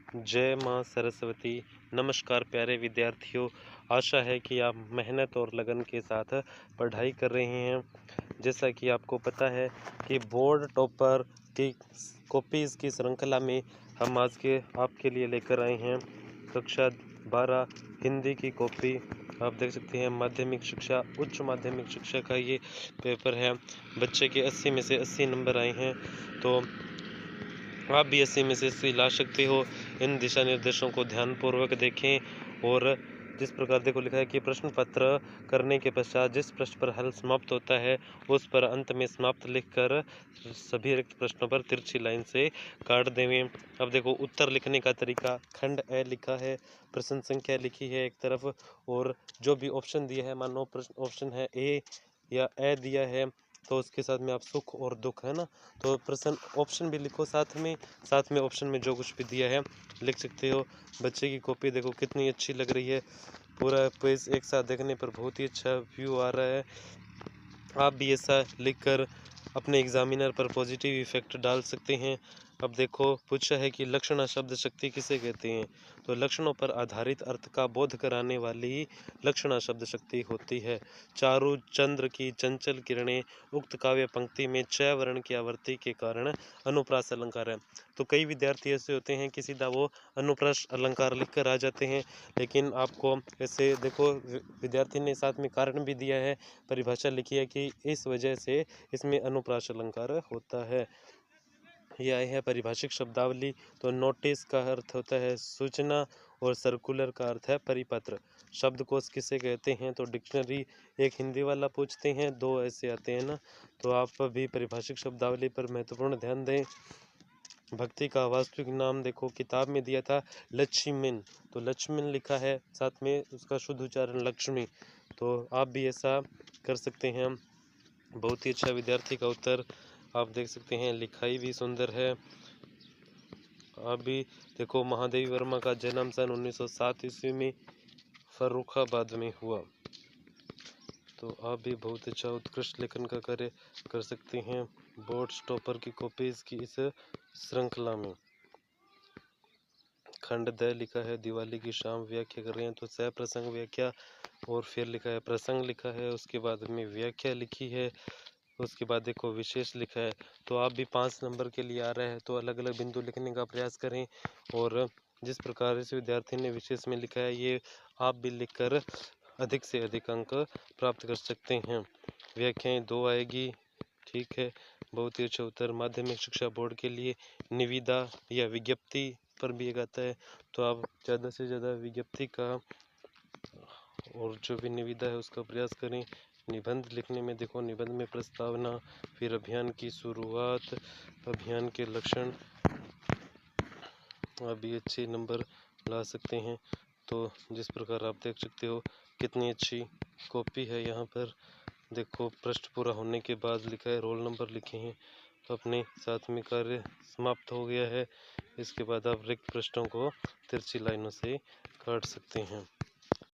जय माँ सरस्वती। नमस्कार प्यारे विद्यार्थियों, आशा है कि आप मेहनत और लगन के साथ पढ़ाई कर रहे हैं। जैसा कि आपको पता है कि बोर्ड टॉपर की कॉपीज़ की श्रृंखला में हम आज के आपके लिए लेकर आए हैं कक्षा 12 हिंदी की कॉपी। आप देख सकते हैं माध्यमिक शिक्षा उच्च माध्यमिक शिक्षा का ये पेपर है। बच्चे के 80 में से 80 नंबर आए हैं, तो आप भी 80 में से 80 ला सकते हो। इन दिशा निर्देशों को ध्यानपूर्वक देखें और जिस प्रकार देखो लिखा है कि प्रश्न पत्र करने के पश्चात जिस प्रश्न पर हल समाप्त होता है उस पर अंत में समाप्त लिखकर सभी रिक्त प्रश्नों पर तिरछी लाइन से काट देवें। अब देखो उत्तर लिखने का तरीका, खंड ए लिखा है, प्रश्न संख्या लिखी है एक तरफ और जो भी ऑप्शन दिया है, मान लो प्रश्न ऑप्शन है ए या ए दिया है तो उसके साथ में आप सुख और दुख है ना, तो प्रश्न ऑप्शन भी लिखो साथ में ऑप्शन में जो कुछ भी दिया है लिख सकते हो। बच्चे की कॉपी देखो कितनी अच्छी लग रही है, पूरा पेज एक साथ देखने पर बहुत ही अच्छा व्यू आ रहा है। आप भी ऐसा लिखकर अपने एग्जामिनर पर पॉजिटिव इफेक्ट डाल सकते हैं। अब देखो पूछा है कि लक्षणा शब्द शक्ति किसे कहते हैं, तो लक्षणों पर आधारित अर्थ का बोध कराने वाली लक्षणा शब्द शक्ति होती है। चारु चंद्र की चंचल किरणें उक्त काव्य पंक्ति में च वर्ण की आवृत्ति के कारण अनुप्रास अलंकार है। तो कई विद्यार्थी ऐसे होते हैं कि सीधा वो अनुप्रास अलंकार लिखकर आ जाते हैं, लेकिन आपको ऐसे देखो विद्यार्थी ने साथ में कारण भी दिया है, परिभाषा लिखी है कि इस वजह से इसमें अनुप्रास अलंकार होता है। यह है परिभाषिक शब्दावली। तो नोटिस का अर्थ होता है सूचना और सर्कुलर का अर्थ है परिपत्र। शब्दकोश किसे कहते हैं, तो डिक्शनरी एक हिंदी वाला पूछते हैं, दो ऐसे आते हैं ना, तो आप भी परिभाषिक शब्दावली पर महत्वपूर्ण ध्यान दें। भक्ति का वास्तविक नाम देखो किताब में दिया था लक्ष्मीन, तो लक्ष्मीन लिखा है, साथ में उसका शुद्ध उच्चारण लक्ष्मी, तो आप भी ऐसा कर सकते हैं। बहुत ही अच्छा विद्यार्थी का उत्तर आप देख सकते हैं, लिखाई भी सुंदर है। आप भी देखो महादेवी वर्मा का जन्म सन 1907 ईस्वी में फर्रुखाबाद में हुआ, तो आप भी बहुत अच्छा उत्कृष्ट लेखन का कार्य कर सकते हैं बोर्ड टॉपर की कॉपीज की इस श्रृंखला में। खंड द लिखा है दिवाली की शाम व्याख्या कर रहे हैं, तो सह प्रसंग व्याख्या और फिर लिखा है प्रसंग लिखा है, उसके बाद में व्याख्या लिखी है, उसके बाद देखो विशेष लिखा है। तो आप भी 5 नंबर के लिए आ रहा है तो अलग अलग बिंदु लिखने का प्रयास करें, और जिस प्रकार इस विद्यार्थी ने विशेष में लिखा है ये आप भी लिखकर अधिक से अधिक अंक प्राप्त कर सकते हैं। व्याख्याएं 2 आएगी, ठीक है, बहुत ही अच्छा उत्तर। माध्यमिक शिक्षा बोर्ड के लिए निविदा या विज्ञप्ति पर भी एक आता है, तो आप ज़्यादा से ज़्यादा विज्ञप्ति का और जो भी निविदा है उसका प्रयास करें। निबंध लिखने में देखो निबंध में प्रस्तावना, फिर अभियान की शुरुआत, अभियान के लक्षण, अभी अच्छे नंबर ला सकते हैं। तो जिस प्रकार आप देख सकते हो कितनी अच्छी कॉपी है, यहाँ पर देखो पृष्ठ पूरा होने के बाद लिखा है रोल नंबर लिखे हैं, तो अपने साथ में कार्य समाप्त हो गया है। इसके बाद आप रिक्त पृष्ठों को तिरछी लाइनों से काट सकते हैं।